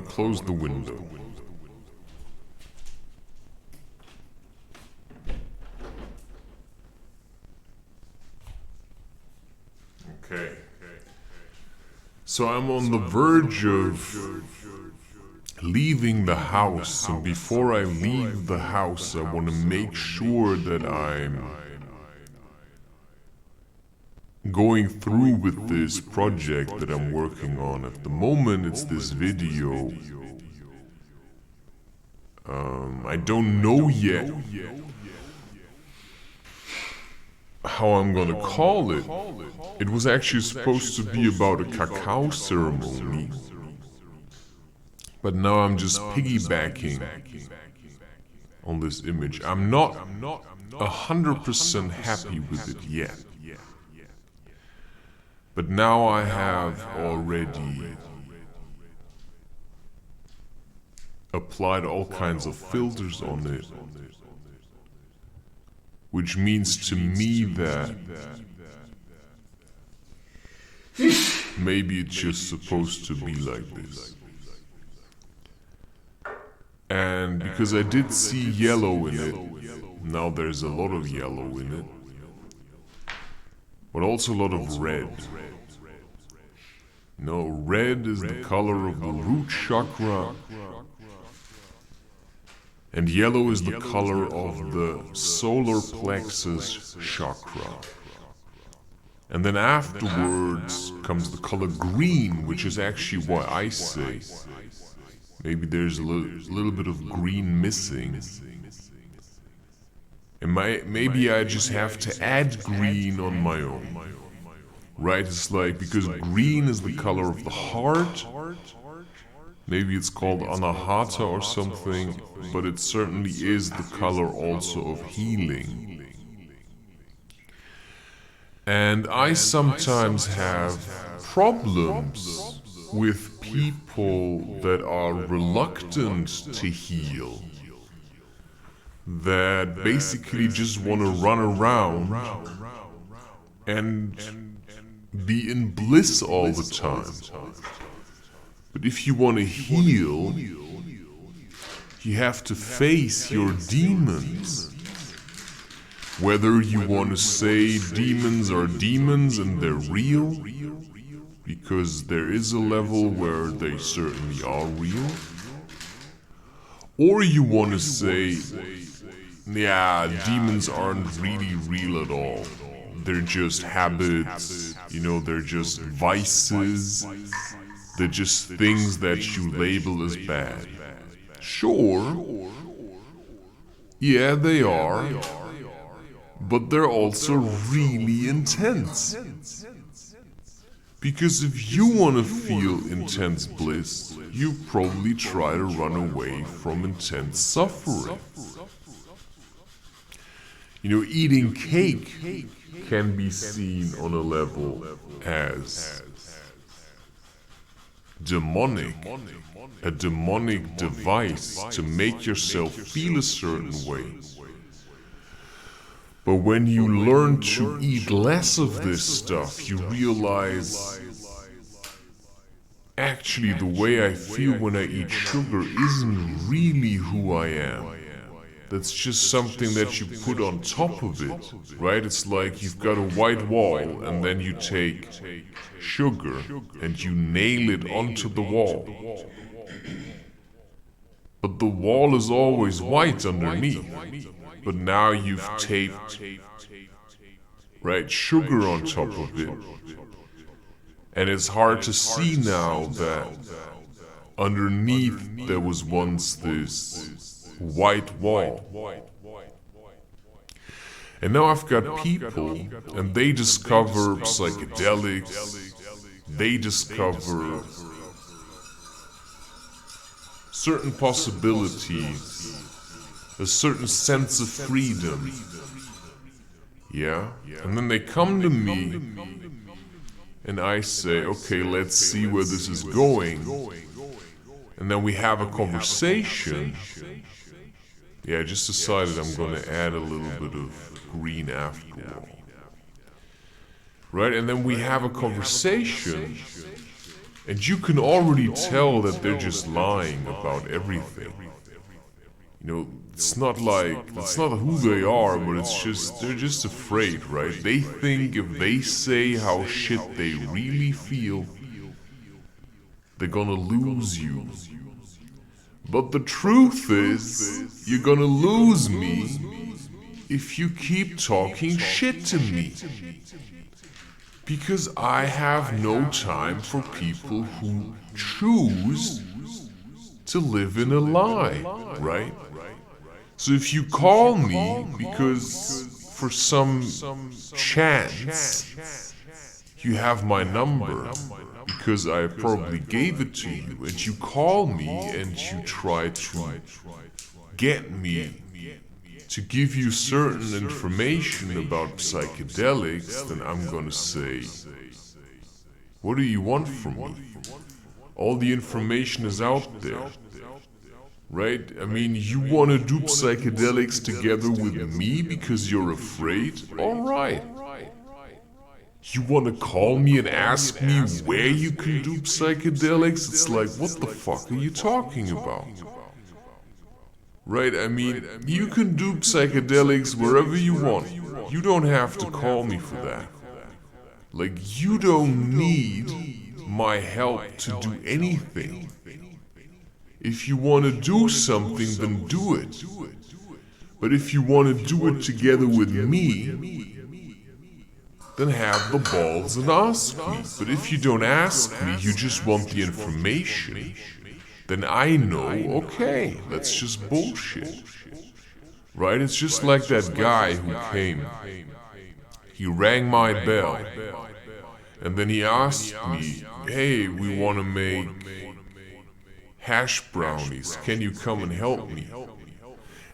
to close the window. Okay. So I'm on the verge of leaving the house, and before I leave the house, I want to make sure that I'm going through with this project that I'm working on. At the moment, it's this video. I don't know yet how I'm gonna call it. It was actually supposed to be about a cacao ceremony, but now I'm just piggybacking on this image. I'm not 100% happy with it yet. But now I have already applied all kinds of filters on it, which means to me that maybe it's just supposed to be like this. And because I did see yellow in it, now there's a lot of yellow in it, but also a lot of red. No, red is the color of the root chakra, and yellow is the color of the solar plexus chakra. And then afterwards comes the color green, which is actually why I say maybe there's a little bit of green missing. And maybe I just have to add green on my own. Right? It's like, because green is the color of the heart. Maybe it's called anahata or something, but it certainly is the color also of healing. And I sometimes have problems with people that are reluctant to heal, that basically just want to run around and be in bliss all the time. But if you want to heal, you have to face your demons. Whether you want to say demons are demons and they're real, because there is a level where they certainly are real, or you want to say, yeah, demons aren't really real at all. They're just habits, they're just vices. They're just things that you label as bad. Sure, yeah, they are, but they're also really intense. Because if you want to feel intense bliss, you probably try to run away from intense suffering. Eating cake can be seen on a level as demonic, a demonic device to make yourself feel a certain way. But when you learn to eat less of this stuff, you realize, actually the way I feel when I eat sugar isn't really who I am. That's just something that you put on top of it, right? It's like you've got a white wall and then you take sugar and you nail it onto the wall. But the wall is always white underneath. But now you've taped, right, sugar on top of it. And it's hard to see now that underneath there was once this white wall. And now I've got people, and they discover psychedelics, they discover certain possibilities, a certain sense of freedom. Yeah? And then they come to me, and I say, okay, let's see where this is going. And then we have a conversation. Yeah, I just decided I'm going to add a little bit of green after all. Right? And then we have a conversation. And you can already tell that they're just lying about everything. You know, it's not who they are, but it's just, they're just afraid, right? They think if they say how shit they really feel, they're gonna lose you. But the truth is, you're gonna lose me if you keep talking shit to me. Because I have no time for people who choose to live in a lie, right? So if you call me because for some chance you have my number, because I probably gave it to you, and you call me and you try to get me to give you certain information about psychedelics, then I'm gonna say, what do you want from me? All the information is out there, right? I mean, you wanna do psychedelics together with me because you're afraid? Alright. You wanna call me and ask me where you can do psychedelics? It's like, what the fuck are you talking about? Right, I mean, you can do psychedelics wherever you want. You don't have to call me for that. Like, you don't need my help to do anything. If you want to do something, then do it. But if you want to do it together with me, then have the balls and ask me. But if you don't ask me, you just want the information, then I know, okay, that's just bullshit. Right? It's just like that guy who came. He rang my bell. And then he asked me, hey, we want to make hash brownies. Can you come and help me?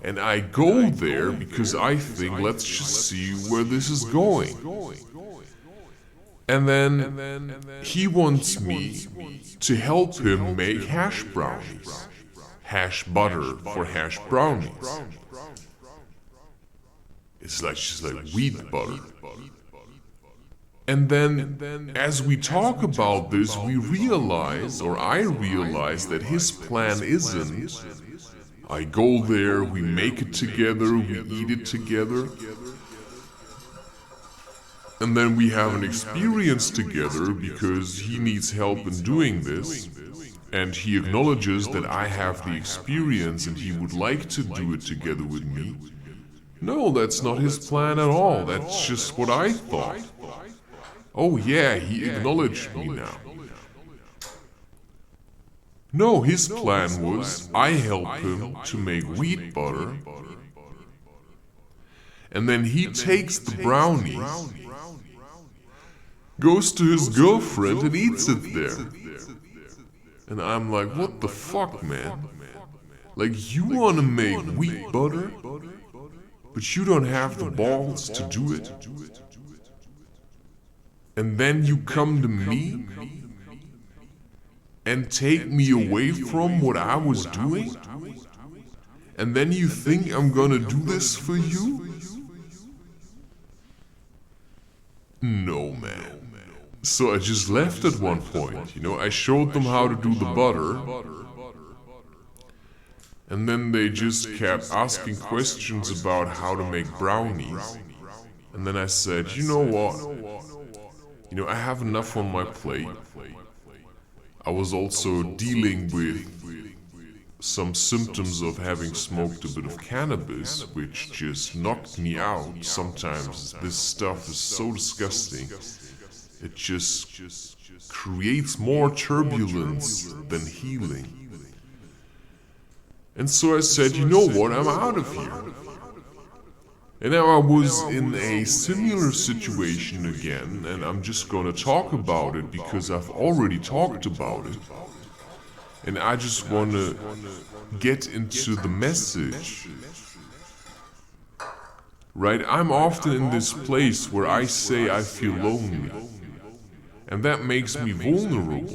And I go there because I think, let's just see where this is going. And then he wants me to help him make hash brownies. Hash butter for hash brownies. It's like just like wheat butter. And then as we talk about this, we realize, or I realize, that his plan isn't, I go there, we make it together, we eat it together, and then we have an experience together because he needs help in doing this, and he acknowledges that I have the experience and he would like to do it together with me. No, that's not his plan at all. That's just what I thought. Oh yeah, he acknowledged me now. No, his plan was I help him to make wheat butter, and then he takes the brownies, goes to his girlfriend and eats it there. And I'm like, what the fuck, man? Like, you wanna make wheat butter, but you don't have the balls to do it? And then you come to me and take me away from what I was doing? And then you think I'm gonna do this for you? No, man. So I just left at one point, you know, I showed them how to do the butter, and then they just kept asking questions about how to make brownies. And then I said, you know what? You know, I have enough on my plate. I was also dealing with some symptoms of having smoked a bit of cannabis, which just knocked me out. Sometimes this stuff is so disgusting. It just creates more turbulence than healing. And so I said, you know what, I'm out of here. And now I was in a similar situation again, and I'm just gonna talk about it because I've already talked about it. And I just wanna get into the message. Right, I'm often in this place where I say I feel lonely. And that makes me vulnerable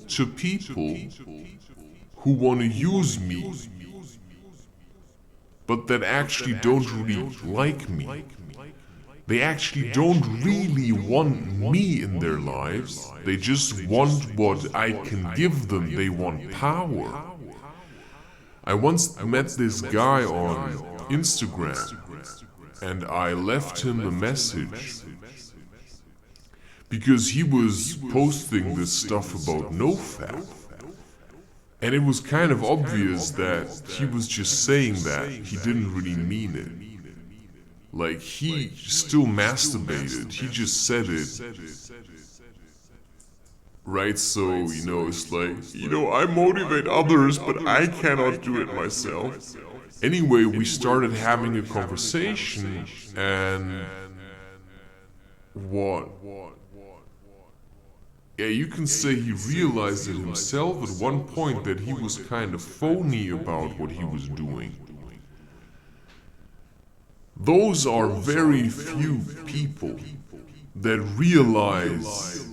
to people who want to use me, but that actually don't really like me. They actually don't really want me in their lives. They just want what I can give them. They want power. I once met this guy on Instagram and I left him a message because he was posting this stuff about nofap. And it was kind of obvious that he was just saying that. He didn't really mean it. Like, he still masturbated. He just said it. Right, so, you know, it's like, you know, I motivate others, but I cannot do it myself. Anyway, we started having a conversation, and what? Yeah, you can say he realized it himself at one point that he was kind of phony about what he was doing. Those are very few people that realize,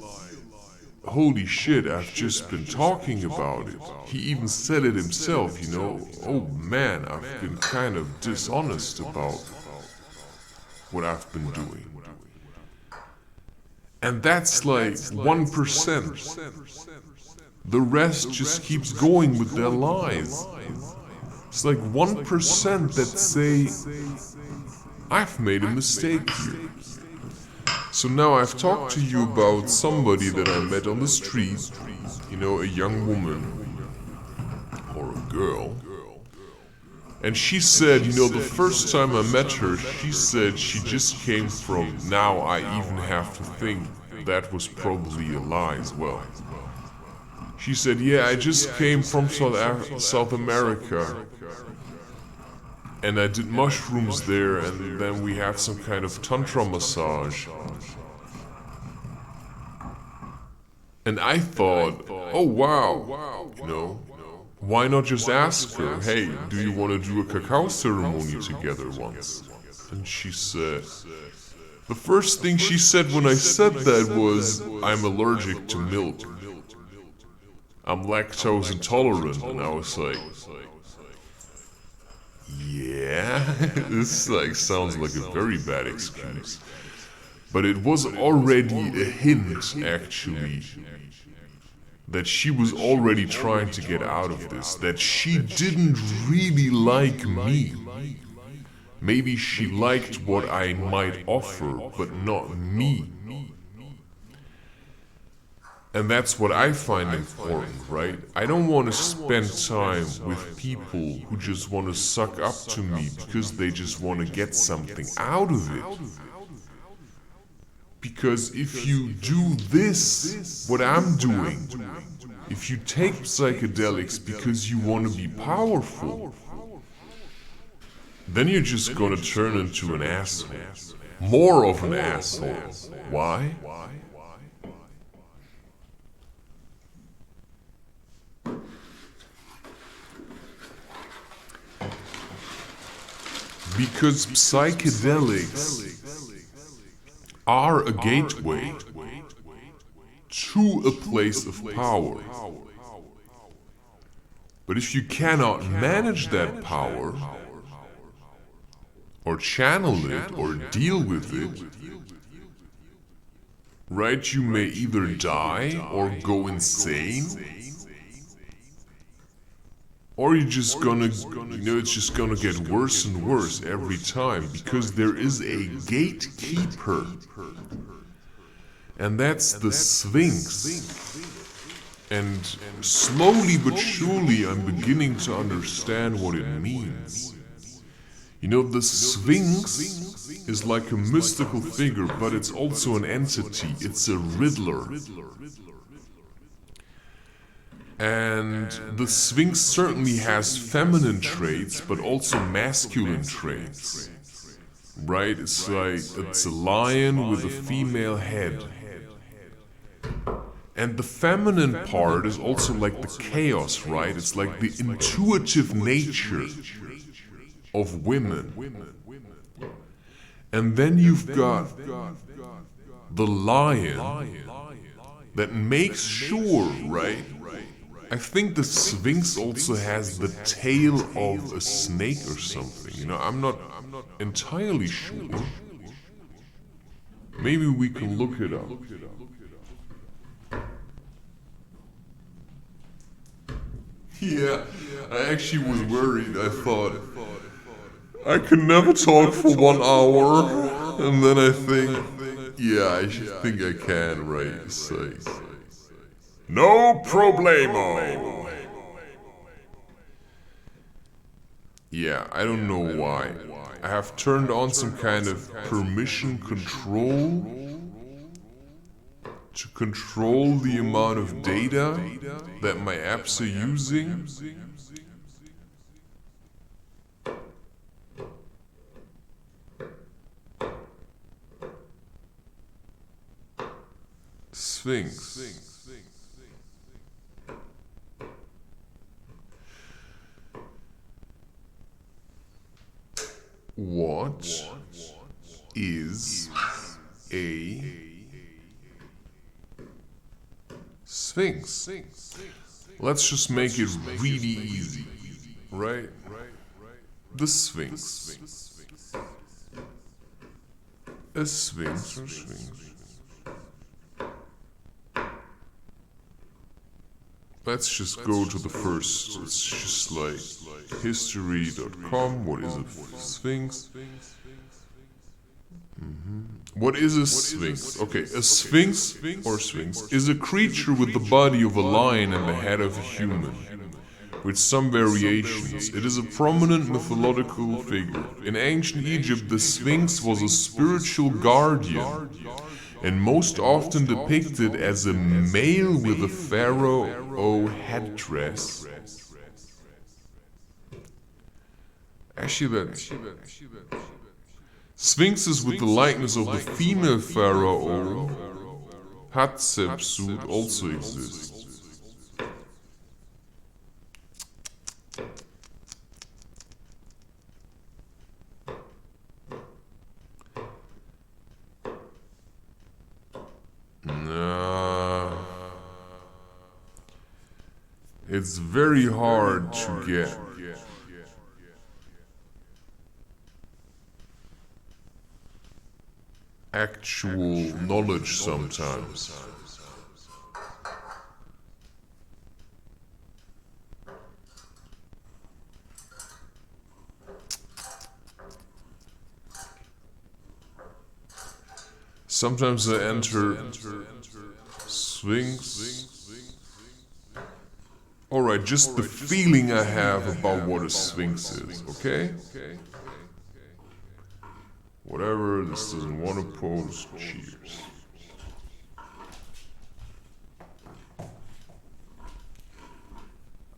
holy shit, I've just been talking about it. He even said it himself, you know, oh man, I've been kind of dishonest about what I've been doing. And that's like 1%. The rest just keeps going with their lies. It's like 1% that say, I've made a mistake here. So now I've talked to you about somebody that I met on the street, you know, a young woman, or a girl. And she said, you know, the first time I met her, she said she just came from, now I even have to think that was probably a lie as well. She said, yeah, I just came from South America. And I did mushrooms there, and then we had some kind of tantra massage. And I thought, oh wow, you know, why not just ask her, hey, do you want to do a cacao ceremony together once? And she said, the first thing she said when I said that was, I'm allergic to milk. I'm lactose intolerant, and I was like, yeah, this like sounds like a very bad excuse. But it was already a hint, actually, that she was already trying to get out of this, that she didn't really like me. Maybe she liked what I might offer, but not me. And that's what I find important, right? I don't want to spend time with people who just want to suck up to me because they just want to get something out of it. Because if you do this, what I'm doing, if you take psychedelics because you want to be powerful, then you're just gonna turn into an asshole. More of an asshole. Why? Because psychedelics are a gateway to a place of power. But if you cannot manage that power, or channel it, or deal with it, right, you may either die or go insane, or you're just gonna, you know, it's just gonna get worse and worse every time, because there is a gatekeeper, and that's the Sphynx. And slowly but surely I'm beginning to understand what it means. You know, the Sphynx is like a mystical figure, but it's also an entity. It's a riddler. And the Sphynx certainly has feminine traits, but also masculine traits. Right? It's like, it's a lion with a female head. And the feminine part is also like the chaos, right? It's like the intuitive nature of women. And then you've got the lion that makes sure, right? I think the Sphynx also has the tail of a snake or something. You know, I'm not entirely sure. Maybe we can look it up. Yeah, I actually was worried. I thought, I can never talk for 1 hour. And then I think, yeah, I think I can, right? Say, no problemo. Yeah, I don't know why. I have turned on some kind of permission control to control the amount of data that my apps are using. Sphynx. What is a Sphynx? Let's just make it really easy, right? The Sphynx. A Sphynx or Sphynx. Let's just go to the first. It's just like history.com. What is a Sphynx? What is a Sphynx? Okay, a Sphynx or Sphynx is a creature with the body of a lion and the head of a human, with some variations. It is a prominent mythological figure. In ancient Egypt, the Sphynx was a spiritual guardian, and most often depicted as a male with a pharaoh headdress. Actually, Sphinxes with the likeness of the female pharaoh Hatshepsut also exist. It's very hard to get. Actual knowledge sometimes. Sometimes I enter Sphynx. Alright, just the feeling I have about what a Sphynx is, okay? Whatever, this doesn't want to post, cheers.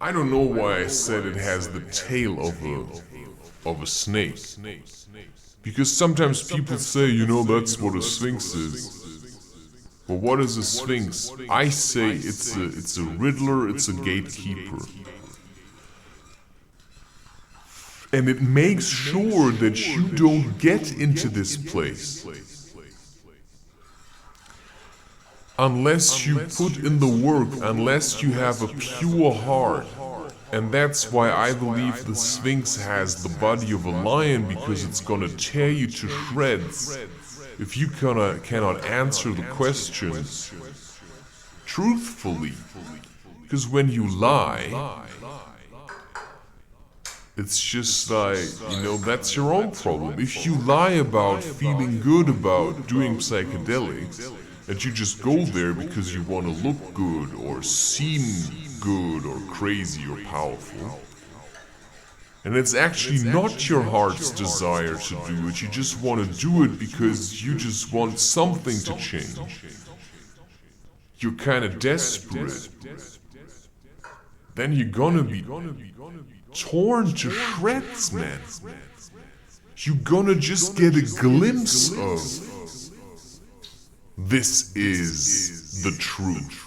I don't know why I said it has the tail of a snake. Because sometimes people say, you know, that's what a Sphynx is. But what is a Sphynx? I say it's a riddler, it's a gatekeeper. And it makes sure that you don't get into this place unless you put in the work, unless you have a pure heart. And that's why I believe the Sphynx has the body of a lion, because it's gonna tear you to shreds if you cannot answer the questions truthfully. Because when you lie, it's just like, you know, that's your own problem. If you lie about feeling good about doing psychedelics, and you just go there because you want to look good or seem good or crazy or powerful, and it's actually not your heart's desire to do it, you just want to do it because you just want something to change. You're kind of desperate. Then you're gonna be torn to shreds, man. You're gonna just get a glimpse of this is the truth.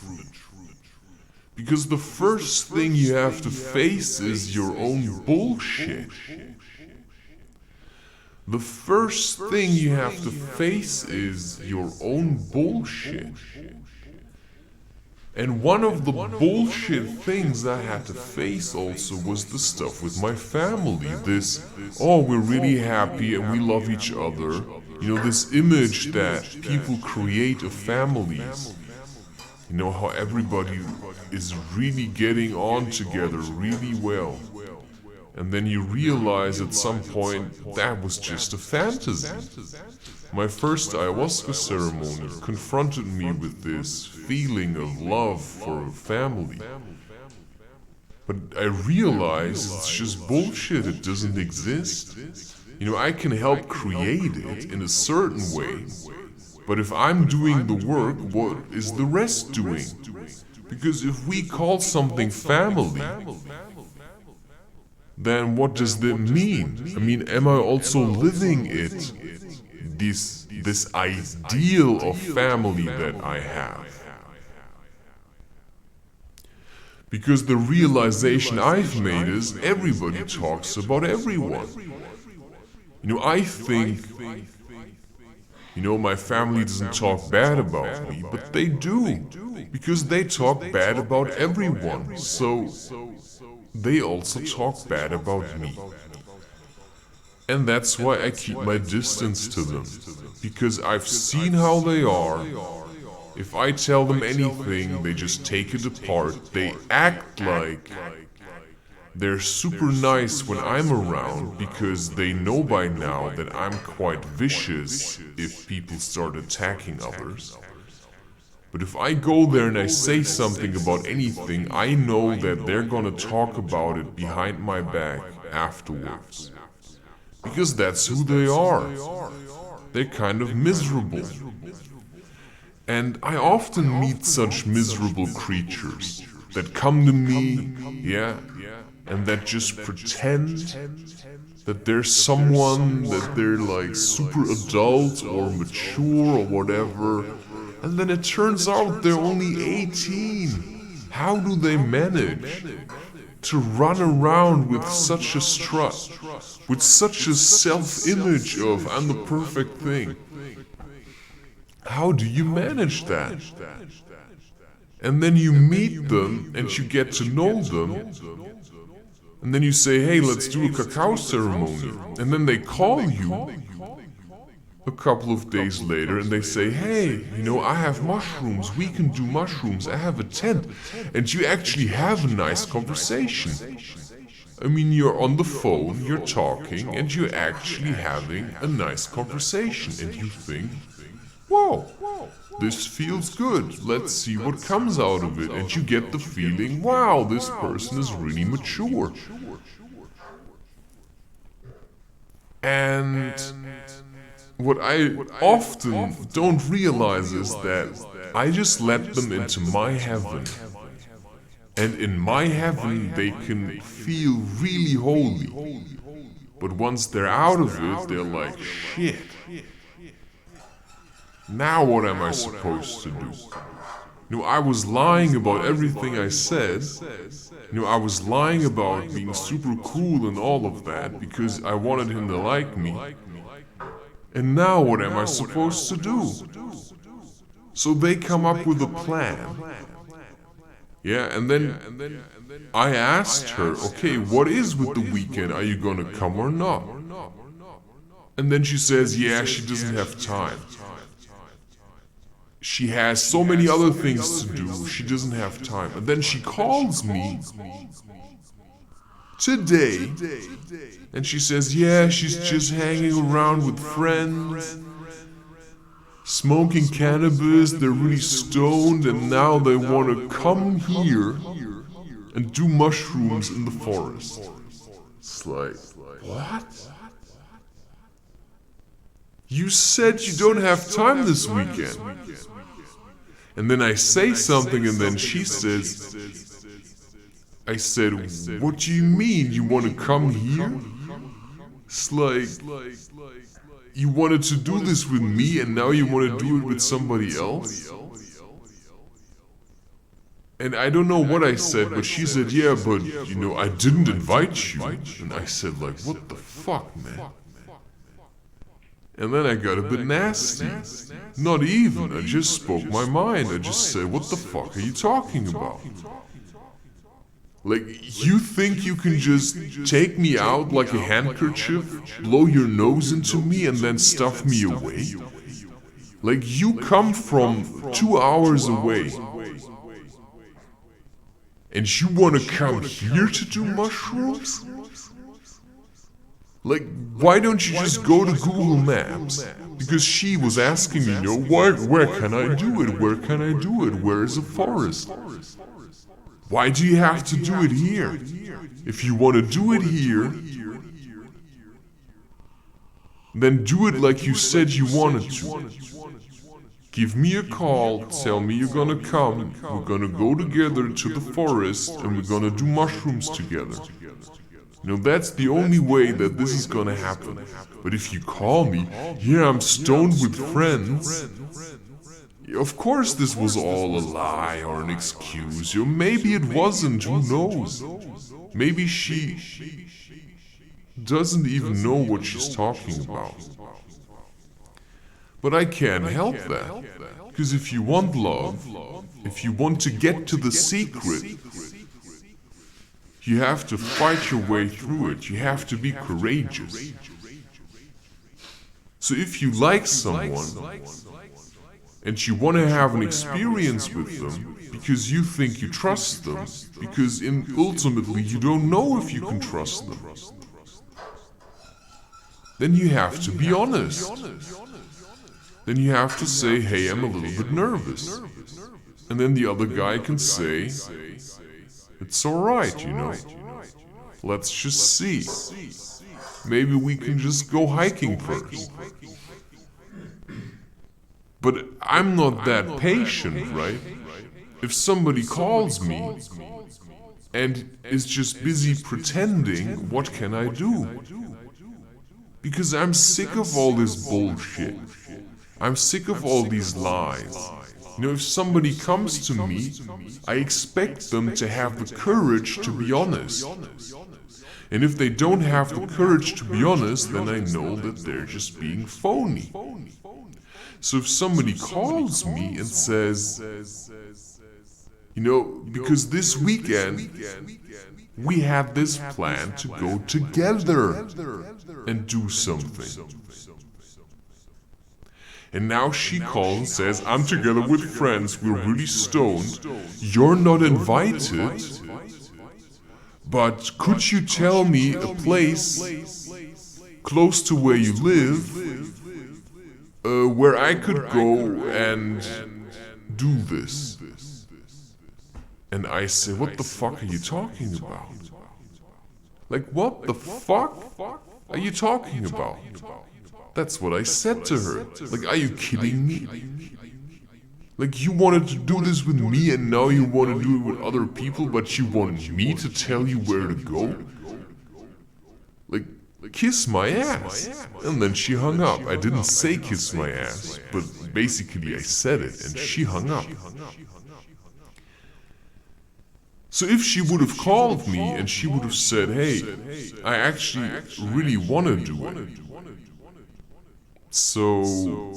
Because the first thing you have to face is your own bullshit. The first thing you have to face is your own bullshit. And one of the bullshit things I had to face also was the stuff with my family. This, oh, we're really happy and we love each other. You know, this image that people create of families. You know, how everybody is really getting on together really well. And then you realize at some point that was just a fantasy. My first ayahuasca ceremony confronted me with this feeling of love for a family. But I realized it's just bullshit, it doesn't exist. You know, I can help create it in a certain way, but if I'm doing the work, what is the rest doing? Because if we call something family, then what does that mean? I mean, am I also living it? This ideal of family that I have. Because the realization I've made is everybody talks about everyone. You know, I think, you know, my family doesn't talk bad about me, but they do. Because they talk bad about everyone. So they also talk bad about me. And that's why I keep my distance to them. Because I've seen how they are. If I tell them anything, they just take it apart. They act like they're super nice when I'm around because they know by now that I'm quite vicious if people start attacking others. But if I go there and I say something about anything, I know that they're gonna talk about it behind my back afterwards. Because that's who they are. They're kind of miserable. And I often meet such miserable creatures that come to me, yeah, and that just pretend that there's someone, that they're like super adult or mature or whatever, and then it turns out they're only 18. How do they manage to run around with such a strut, with such a self-image of I'm the perfect thing? How do you manage that? And then you meet them and you get to know them. And then you say, hey, let's do a cacao ceremony. And then they call you a couple of days later and they say, hey, you know, I have mushrooms, we can do mushrooms, I have a tent. And you actually have a nice conversation. I mean, you're on the phone, you're talking, and you're actually having a nice conversation. And you think, whoa, this feels good, let's see what comes out of it. And you get the feeling, wow, this person is really mature. And what I often don't realize is that I just let them into my heaven. And in my heaven they can feel really holy. But once they're out of it, they're like, shit. Now what am I supposed to do? You know, I was lying about everything I said. You know, I was lying about being super cool and all of that because I wanted him to like me. And now what am I supposed to do? So they come up with a plan. Yeah, and then I asked her, okay, what is with the weekend? Are you gonna come or not? And then she says, yeah, she doesn't have time. She has so many other things to do, she doesn't have time. And then she calls me today, and she says, yeah, she's just hanging around with friends, smoking cannabis, they're really stoned, and now they want to come here and do mushrooms in the forest. It's like, what? You said you don't have time this weekend. And then I say something and then she says, I said, what do you mean you want to come here? It's like, you wanted to do this with me and now you want to do it with somebody else? And I don't know what I said, but she said, yeah, but, you know, I didn't invite you. And I said, like, what the fuck, man? And then I got a bit nasty. Not even, I just spoke my mind. I just said, what the fuck are you talking about? Like, you think you can just take me out like a handkerchief, blow your nose into me and then stuff me away? Like, you come from 2 hours away. And you wanna come here to do mushrooms? Like, why don't you just go to Google Maps? Because she was asking me, where can I do it? Where can I do it? Where is a forest? Why do you have to do it here? If you want to do it here, then do it like you said you wanted to. Give me a call, tell me you're gonna come, we're gonna go together to the forest and we're gonna do mushrooms together. You know, that's the only way that this is gonna happen. But if you call me, yeah, I'm stoned with friends, of course this was all a lie or an excuse. Or maybe it wasn't, who knows? Maybe she doesn't even know what she's talking about. But I can't help that. Because if you want love, if you want to get to the secret, you have to fight your way through it. You have to be courageous. So if you like someone, and you want to have an experience with them, because you think you trust them, because ultimately you don't know if you can trust them, then you have to be honest. Then you have to say, hey, I'm a little bit nervous. And then the other guy can say, it's alright, you know. Let's just see. Maybe we can just go hiking first. But I'm not that patient, right? If somebody calls me and is just busy pretending, what can I do? Because I'm sick of all this bullshit. I'm sick of all these lies. You know, if somebody comes to me, I expect them to have the courage to be honest. And if they don't have the courage to be honest, then I know that they're just being phony. So if somebody calls me and says, you know, because this weekend we had this plan to go together and do something. And now she calls and says, I'm together with friends, we're really stoned, you're not invited, but could you tell me a place close to where you live where I could go and do this? And I say, what the fuck are you talking about? Like, what the fuck are you talking about? That's what I said to her. Like, are you kidding me? Like, you wanted to do this with me and now you want to do it with other people, but you want me to tell you where to go? Like, kiss my ass. And then she hung up. I didn't say kiss my ass, but basically I said it and she hung up. So if she would have called me and she would have said, hey, I actually really want to do it, so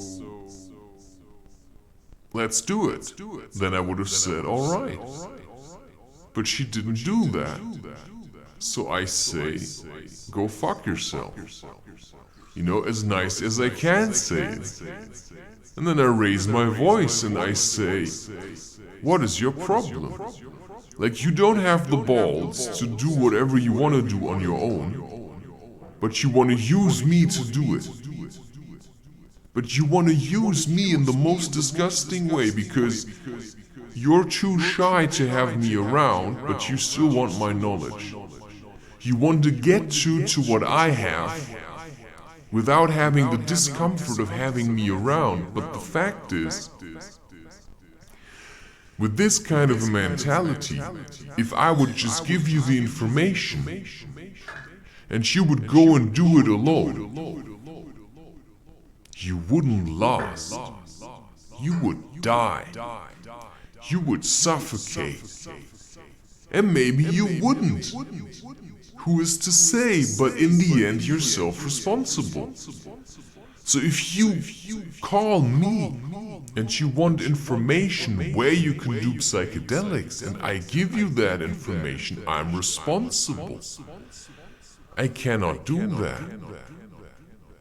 let's do it, then I would have said, alright. But she didn't do that. So I say, go fuck yourself. You know, as nice as I can say it. And then I raise my voice and I say, what is your problem? Like, you don't have the balls to do whatever you want to do on your own, but you want to use me to do it. But you want to use me in the most disgusting way because you're too shy to have me around, but you still want my knowledge. You want to get to what I have without having the discomfort of having me around, but the fact is, with this kind of a mentality, if I would just give you the information and you would go and do it alone, you wouldn't last. You would die. You would suffocate. And maybe you wouldn't. Who is to say? But in the end, you're self-responsible. So if you call me and you want information where you can do psychedelics and I give you that information, I'm responsible. I cannot do that.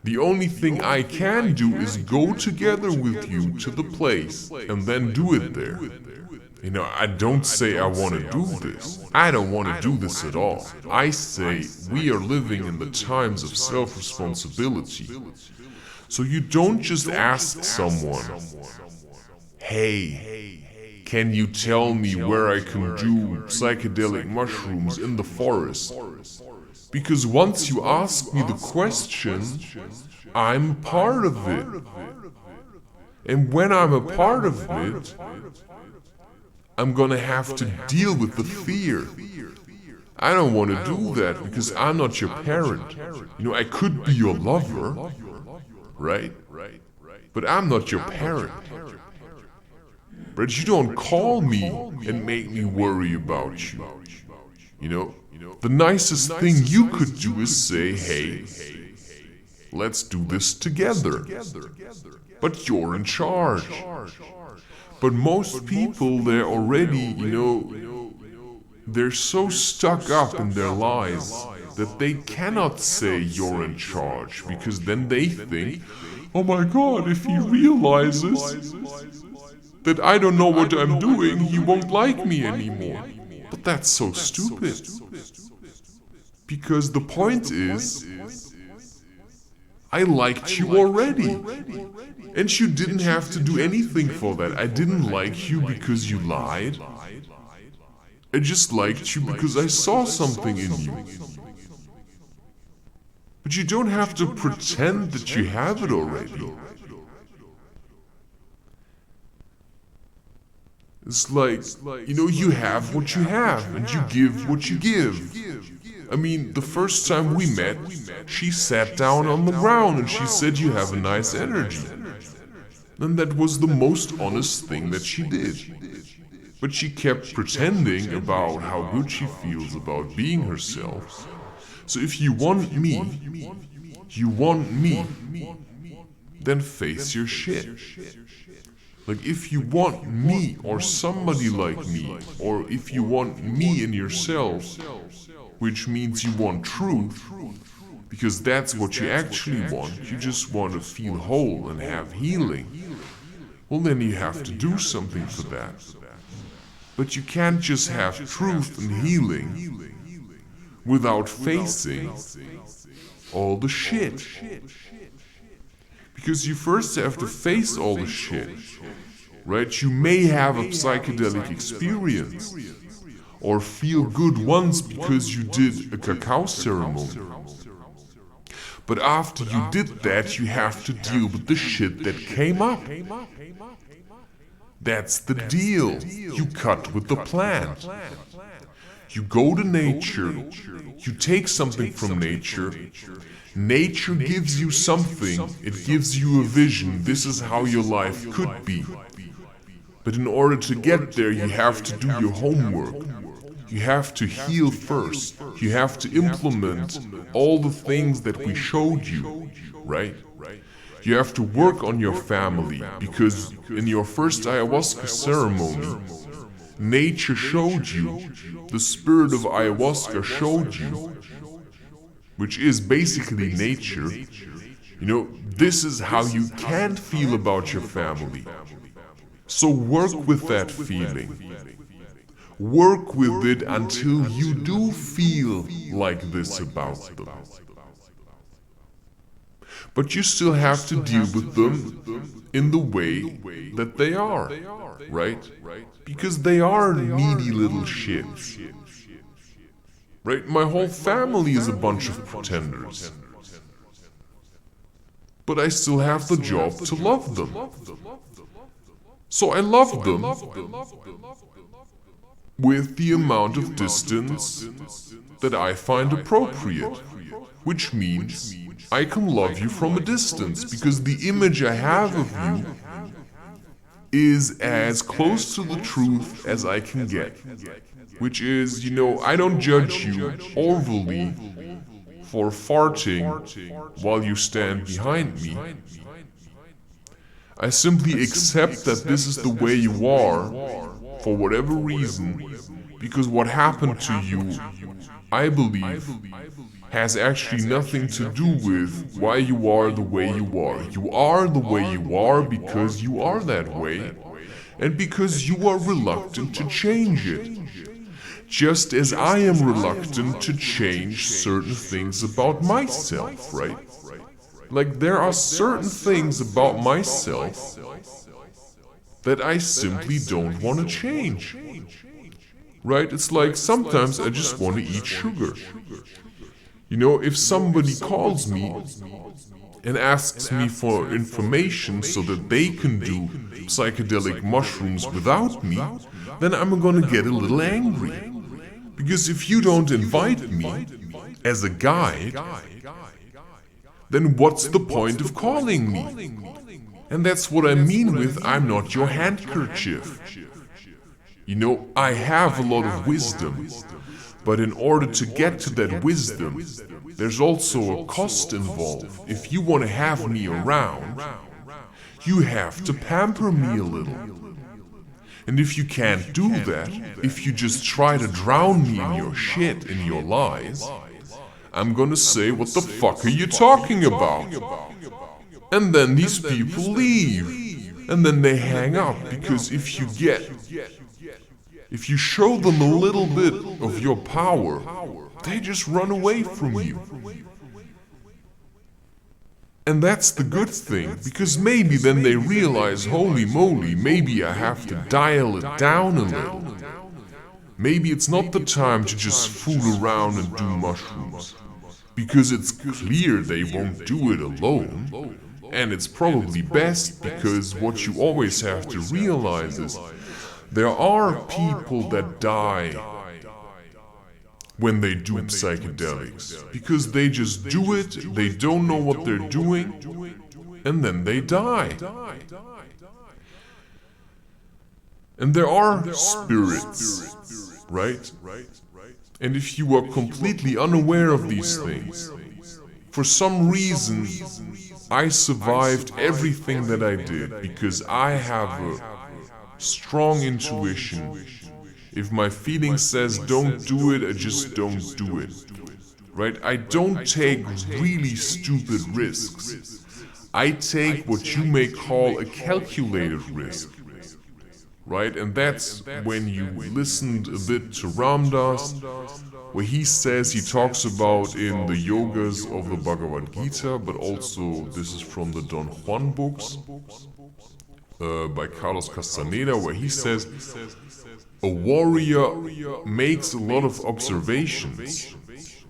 The only thing I can do is go together with you to the place and then do it there. You know, I don't say I want to do this. I don't want to do this at all. I say we are living in the times of self-responsibility. So you don't just ask someone, hey, can you tell me where I can do psychedelic mushrooms in the forest? Because once you ask me the question, I'm part of it. And when I'm a part of it, I'm gonna have to deal with the fear. I don't want to do that because I'm not your parent. You know, I could be your lover, right? But I'm not your parent. But you don't call me and make me worry about you. You know, the nicest thing you could do is say, hey, let's do this together. But you're in charge. But most people, they're already, you know, they're so stuck up in their lies that they cannot say you're in charge, because then they think, oh my god, if he realizes that I don't know what I'm doing, he won't like me anymore. But that's so stupid. Because the point is, I liked you already. And you didn't have to do anything for that. I didn't like you because you lied. I just liked you because I saw something in you. But you don't have to pretend that you have it already. It's like, you know, you have what you have and you give what you give. I mean, the first time we met, she sat down on the ground and she said you have a nice energy. And that was the most honest thing that she did. But she kept pretending about how good she feels about being herself. So if you want me, then face your shit. Like if you want me or somebody like me, or if you want me in yourself, which means you want truth, because that's what you actually want, you just want to feel whole and have healing, well then you have to do something for that. But you can't just have truth and healing without facing all the shit. Because you first have to face all the shit, right? You may have a psychedelic experience or feel good once because you did a cacao ceremony. But after you did that, you have to deal with the shit that came up. That's the deal. You cut with the plant. You go to nature, you take something from nature. Nature gives you something, it gives you a vision, this is how your life could be. But in order to get there, you have to do your homework. You have to heal first. You have to implement all the things that we showed you, right? You have to work on your family, because in your first ayahuasca ceremony, nature showed you, the spirit of ayahuasca showed you, which is basically nature, you know, this is how you can feel about your family. So work with that feeling. Work with it until you do feel like this about them. But you still have to deal with them in the way that they are, right? Because they are needy little shits. Right? My whole family is a bunch of pretenders. But I still have the job to love them. So I love them with the amount of distance that I find appropriate. Which means I can love you from a distance, because the image I have of you is as close to the truth as I can get. Which is, you know, I don't judge you overly for farting while you stand behind me. I simply accept that this is the way you are, for whatever reason, because what happened to you, I believe, has actually nothing to do with why you are the way you are. You are the way you are because you are that way, and because you are reluctant to change it. Just as I am reluctant to change certain things about myself, right? Like, there are certain things about myself that I simply don't want to change. Right? It's like sometimes I just want to eat sugar. You know, if somebody calls me and asks me for information so that they can do psychedelic mushrooms without me, then I'm gonna get a little angry. Because if you don't invite me as a guide, then what's the point of calling me? And that's what I mean with I'm not your handkerchief. You know, I have a lot of wisdom, but in order to get to that wisdom, there's also a cost involved. If you want to have me around, you have to pamper me a little. And if you can't do that, if you just try to drown me in your shit, in your lies, I'm gonna say, what the fuck are you talking about? And then these people leave. And then they hang up, because if you show them a little bit of your power, they just run away from you. And that's the good thing, because maybe then they realize, holy moly, maybe I have to dial it down a little. Maybe it's not the time to just fool around and do mushrooms. Because it's clear they won't do it alone. And it's probably best, because what you always have to realize is there are people that die when they do psychedelics, because they just do it, they don't know what they're doing, and then they die. And there are spirits, right? And if you are completely unaware of these things, for some reason, I survived everything that I did because I have a strong intuition. If my feeling says don't do it, I just don't do it. Right? I don't take really stupid risks. I take what you may call a calculated risk. Right? And that's when you listened a bit to Ram Dass, where he says, he talks about in the yogas of the Bhagavad Gita, but also this is from the Don Juan books by Carlos Castaneda, where he says a warrior makes a lot of observations.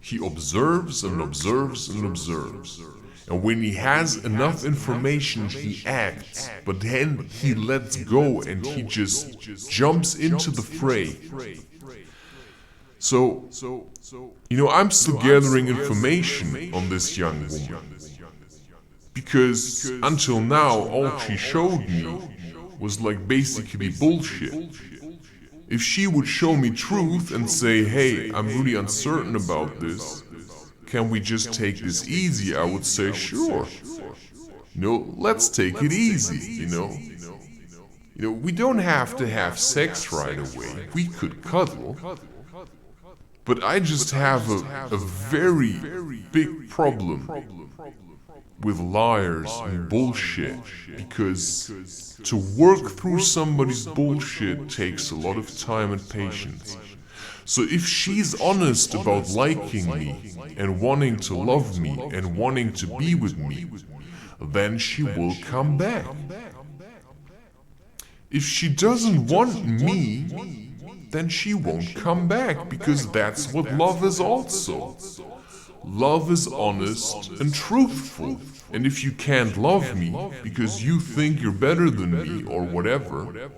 He observes and observes and observes. And when he has enough information, he acts. But then he lets go and he just jumps into the fray. So, you know, I'm still gathering information on this young woman. Because until now, all she showed me was like basically bullshit. If she would show me truth and say, hey, I'm really uncertain about this, can we just take this easy? I would say, sure. You know, let's take it easy, you know. You know, we don't have to have sex right away. We could cuddle. But I just have a very big problem with liars and bullshit, because to work through somebody's bullshit takes a lot of time and patience. So if she's honest about liking me and wanting to love me and wanting to be with me, then she will come back. If she doesn't want me, then she won't come back, because that's what love is also. Love is honest and truthful. And if you can't love me because you think you're better than me or whatever,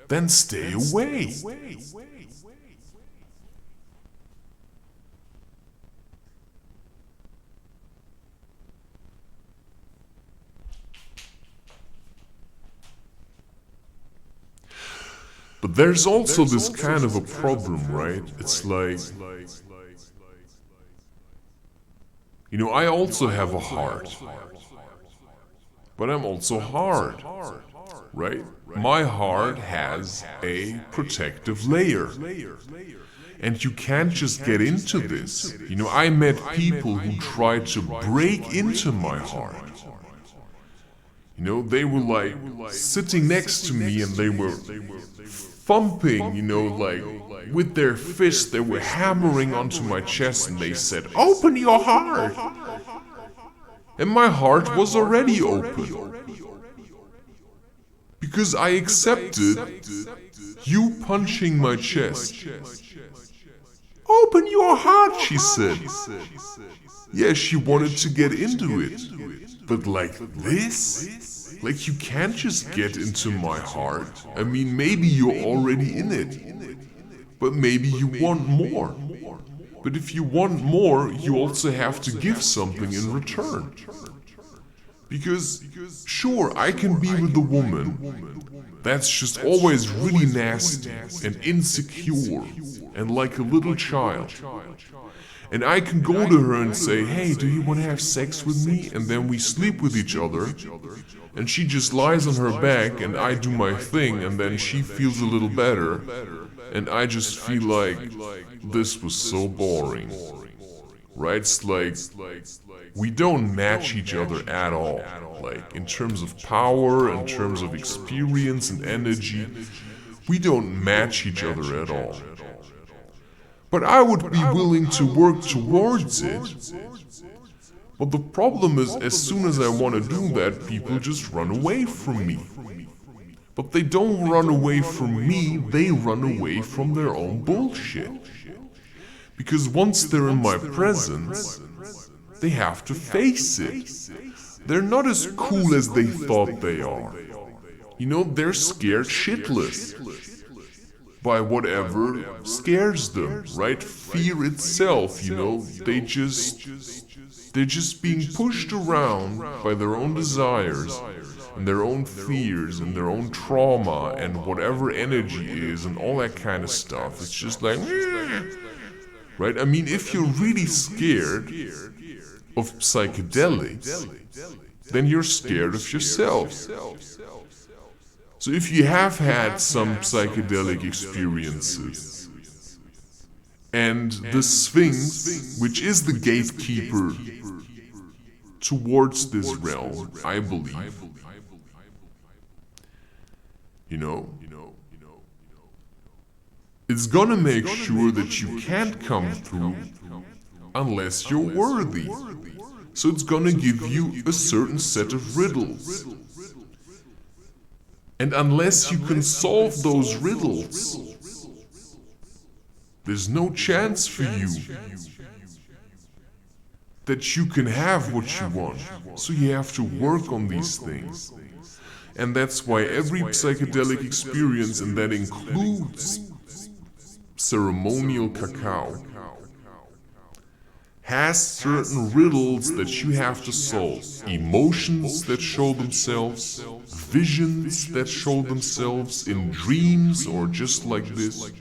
then stay away. But there's also this kind of a problem, right? It's like, You know, I also have a heart. But I'm also hard, right? My heart has a protective layer. And you can't just get into this. You know, I met people who tried to break into my heart. You know, they were like sitting next to me and they were thumping, you know, like with their fists, they were hammering onto my chest and they said, "Open your heart!" And my heart was already open. Because I accepted you punching my chest. "Open your heart," she said. Yeah, she wanted to get into it. But like this? Like you can't just get into my heart. I mean, maybe you're already in it. But maybe you want more. But if you want more, you also have to give something in return. Because, sure, I can be with a woman that's just always really nasty and insecure and like a little child. And I can go to her and say, "Hey, do you want to have sex with me?" And then we sleep with each other. And she just lies on her back and I do my thing and then she feels a little better. And I just feel like this was so boring. Right? It's like we don't match each other at all. Like in terms of power, in terms of experience and energy, we don't match each other at all. But I would be willing to work towards it. But the problem is, as soon as I want to do that, people just run away from me. But they don't run away from me, they run away from their own bullshit. Because once they're in my presence, they have to face it. They're not as cool as they thought they are. You know, they're scared shitless by whatever scares them, right? Fear itself, you know, they're just being pushed around by their own desires and their own fears and their own trauma and whatever energy is and all that kind of stuff. It's just like, right? I mean, if you're really scared of psychedelics, then you're scared of yourself. So if you have had some psychedelic experiences, and the Sphynx, which is the gatekeeper towards this realm, I believe, you know, it's gonna make sure that you can't come through unless you're worthy. So it's gonna give you a certain set of riddles. And unless you can solve those riddles, there's no chance for you that you can have what you want. So you have to work on these things. And that's why every psychedelic experience, and that includes ceremonial cacao, has certain riddles that you have to solve. Emotions that show themselves, visions that show themselves in dreams or just like this.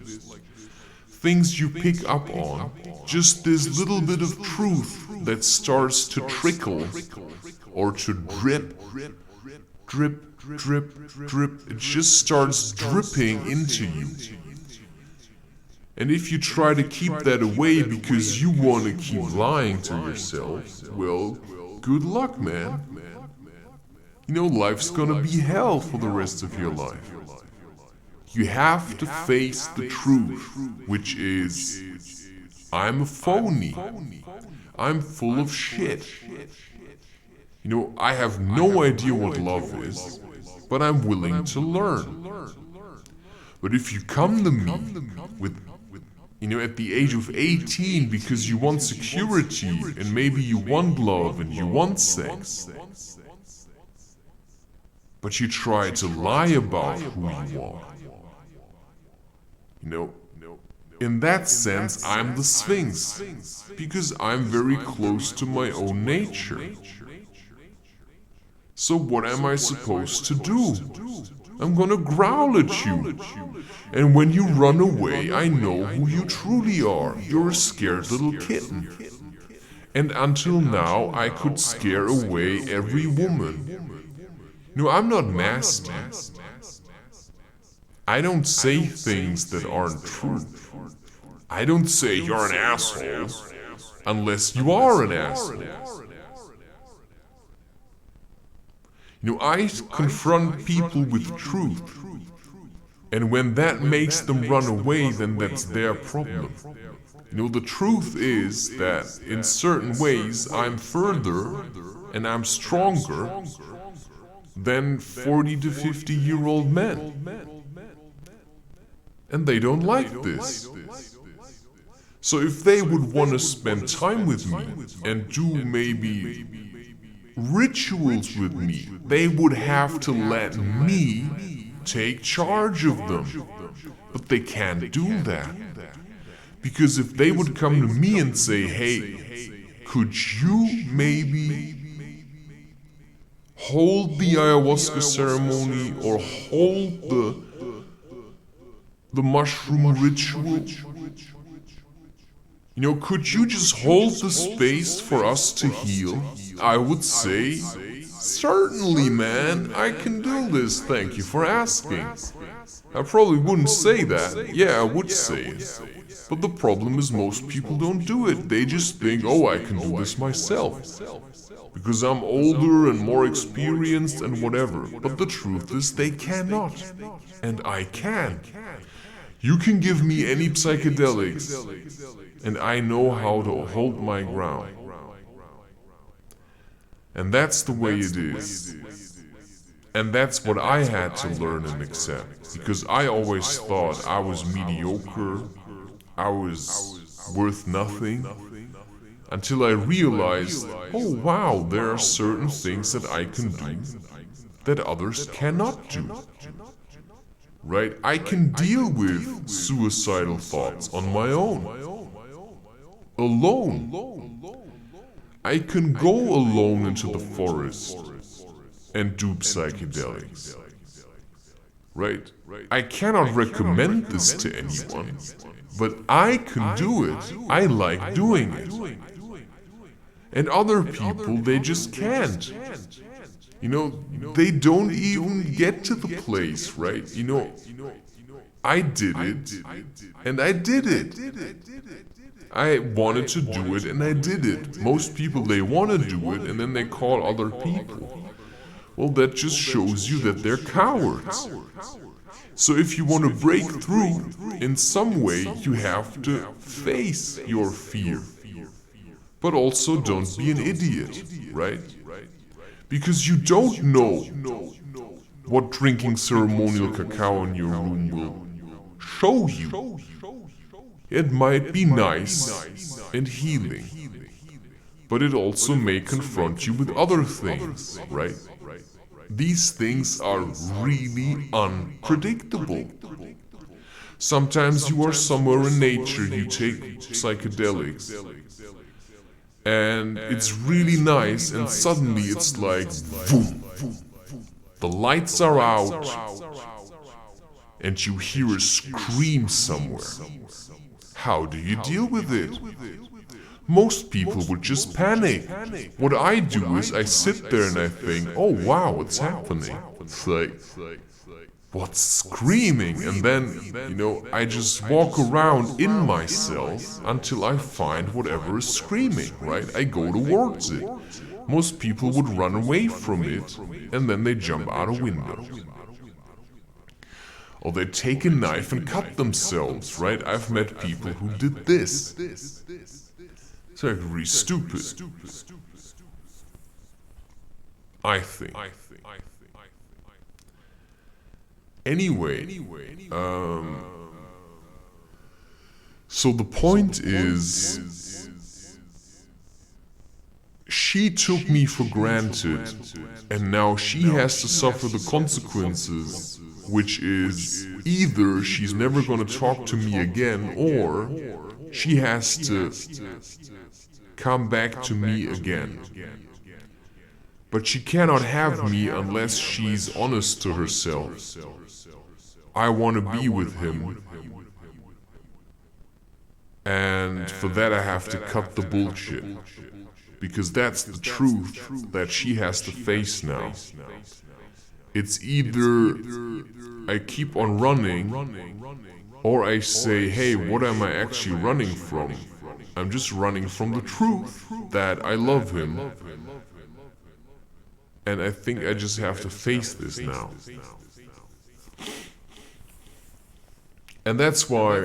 Things you pick up on, just this little bit of truth that starts to trickle or to drip, drip, drip, drip. It just starts dripping into you. And if you try to keep that away because you want to keep lying to yourself, well, good luck, man. You know, life's gonna be hell for the rest of your life. You have to face the truth, which is, I'm a phony. I'm full of shit. You know, I have no idea what love is, but I'm willing to learn. But if you come to me with, you know, at the age of 18 because you want security and maybe you want love and you want sex, but you try to lie about who you are, you know, in that sense I'm the Sphynx, because I'm very close to my own nature. So what am I supposed to do? I'm gonna growl at you. And when you run away, I know who you truly are. You're a scared little kitten. And until now, I could scare away every woman. No, I'm not nasty. I don't say things that aren't true. I don't say you're an asshole unless you are an asshole. I confront people with truth. And when that makes them run away, then that's their problem. The truth is that in certain ways I'm further and I'm stronger than 40 to 50-year-old men. And they don't like this. So if they would want to spend time with me and do maybe rituals with me, they would have to let me take charge of them. But they can't do that. Because if they would come to me and say, hey, could you maybe hold the ayahuasca ceremony or hold the mushroom ritual? Could you just hold the space for us to heal? I would say, certainly, man, I can do this, thank you for asking. I probably wouldn't say that. Yeah, I would say it. But the problem is most people don't do it. They just think, oh, I can do this myself. Because I'm older and more experienced and whatever. But the truth is they cannot. And I can. You can give me any psychedelics, and I know how to hold my ground. And that's the way it is. And that's what I had to learn and accept. Because I always thought I was mediocre, I was worth nothing. Until I realized, oh wow, there are certain things that I can do that others cannot do. Right? I can deal with suicidal thoughts on my own. Alone. I can go alone into the forest and do psychedelics. Right? I cannot recommend this to anyone, but I can do it. I like doing it. And other people, they just can't. They don't even get to the place, right? I did it, and I did it. I wanted to do it, and I did it. Most people, they want to do it, and then they call other people. Well, that just shows you that they're cowards. So if you want to break through in some way, you have to face your fear. But also don't be an idiot, right? Because you don't know what drinking ceremonial cacao in your room will show you. It might be nice and healing, but it also may confront you with other things, right? These things are really unpredictable. Sometimes you are somewhere in nature, you take psychedelics, and it's really nice, and suddenly it's like, boom, the lights are out, and you hear a scream somewhere. How do you deal with it? Most people would just panic. What I do is I sit there and I think, oh wow, what's happening? It's like, what's screaming? And then, I just walk around in myself until I find whatever is screaming, right? I go towards it. Most people would run away from it, and then they jump out a window. Or they take a knife and cut themselves, right? I've met people who did this. It's like really stupid. I think. Anyway, so the point is, she took me for granted, and now she has to suffer the consequences, which is either she's never gonna talk to me again, or she has to come back to me again. But she cannot have me unless she's honest to herself. I want to be with him, and for that I have to cut the bullshit. Because that's the truth that she has to face now. It's either I keep on running, or I say, hey, what am I actually running from? I'm just running from the truth that I love him. And I think I just have to face this now. And that's why,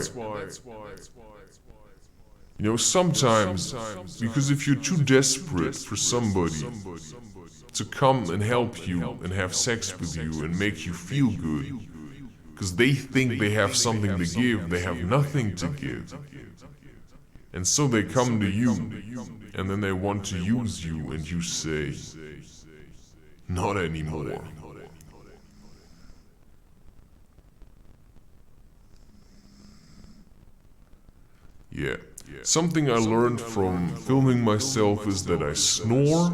sometimes, because if you're too desperate for somebody to come and help you and have sex with you and make you feel good, because they think they have something to give, they have nothing to give. And so they come to you, and then they want to use you, and you say, not anymore. Yeah. Something I learned from filming myself is that I snore,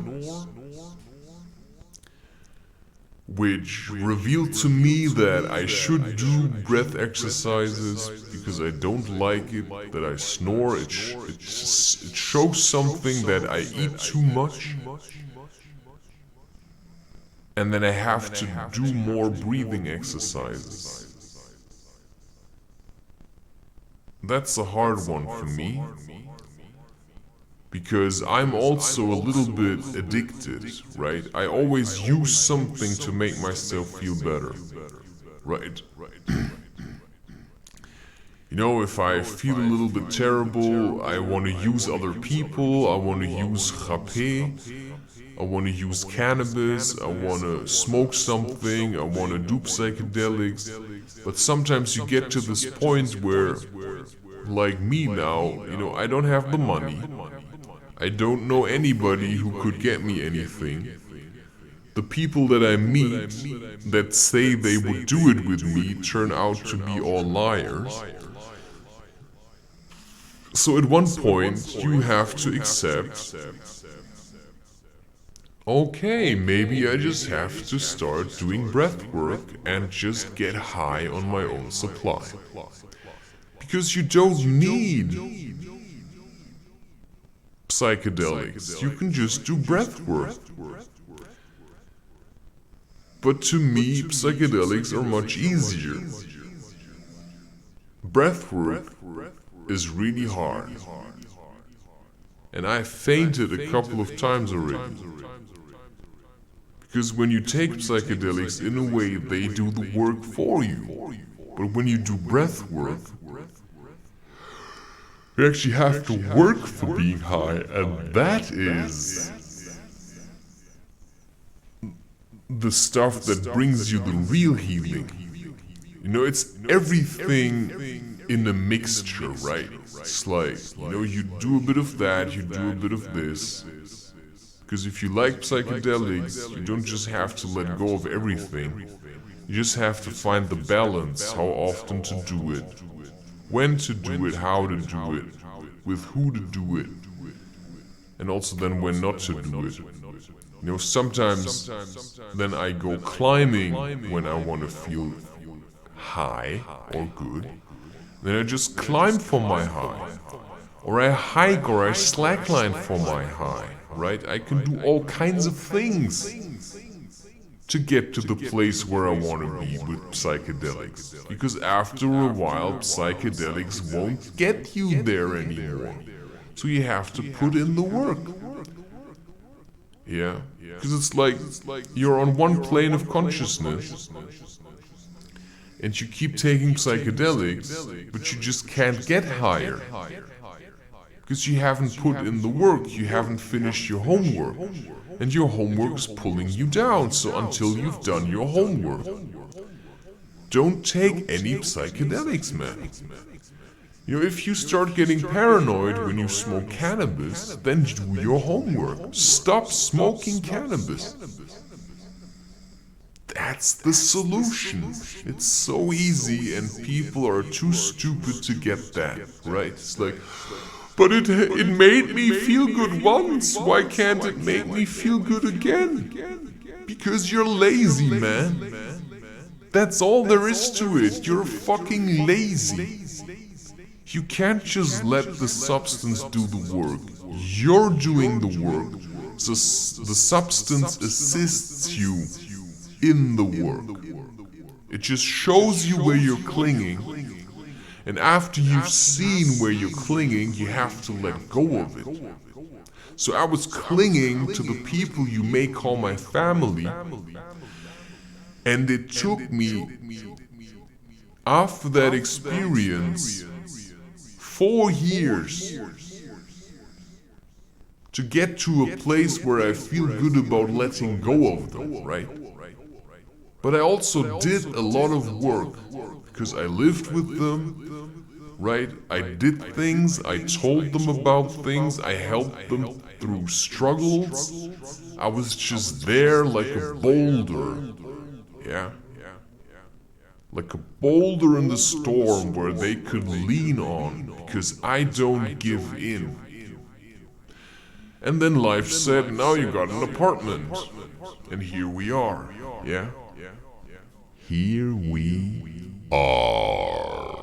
which revealed to me that I should do breath exercises because I don't like it, that I snore. It shows something that I eat too much, and then I have to do more breathing exercises. That's a hard one for me, because I'm also a little bit addicted, right? I always use something to make myself feel better, right? If I feel a little bit terrible, I want to use other people, I want to use rapé, I want to use cannabis, I want to smoke something, I want to do psychedelics. But sometimes you get to this point where, like me now, I don't have the money. I don't know anybody who could get me anything. The people that I meet that say they would do it with me turn out to be all liars. So at one point you have to accept, okay, maybe I just have to start doing breath work and just get high on my own supply. Because you don't need psychedelics, you can just do breath work. But to me, psychedelics are much easier. Breath work is really hard. And I fainted a couple of times already. Because when you take psychedelics, in a way, they do the work for you. But when you do breath work, you actually have to work for being high, and that is the stuff that brings you the real healing. It's everything in a mixture, right? It's like, you do a bit of that, you do a bit of this. Because if you like psychedelics, you don't just have to let go of everything. You just have to find the balance, how often to do it, when to do it, how to do it, with who to do it, and also then when not to do it. Sometimes then I go climbing when I want to feel high or good. Then I just climb for my high. Or I hike or I slackline for my high, right? I can do all kinds of things to get to the place where I want to be with psychedelics. Because after a while, psychedelics won't get you there anymore. So you have to put in the work. Yeah, because it's like you're on one plane of consciousness and you keep taking psychedelics, but you just can't get higher. Because you haven't put in the work, you haven't finished your homework. And your homework's pulling you down, so until you've done your homework, don't take any psychedelics, man. If you start getting paranoid when you smoke cannabis, then do your homework. Stop smoking cannabis. That's the solution. It's so easy and people are too stupid to get that, right? It's like, but it made me feel good once. Why can't it make me feel good again? Because you're lazy, man. That's all there is to it. You're fucking lazy. You can't just let the substance do the work. You're doing the work, so the substance assists you in the work. It just shows you where you're clinging, and after you've seen where you're clinging, you have to let go of it. So I was clinging to the people you may call my family, and it took me, after that experience, 4 years to get to a place where I feel good about letting go of them, right? But I also did a lot of work, because I lived with them, right? I did things, I told them about things, I helped them through struggles. I was just there like a boulder, yeah? Like a boulder in the storm where they could lean on, because I don't give in. And then life said, now you got an apartment. And here we are, yeah? Here we are.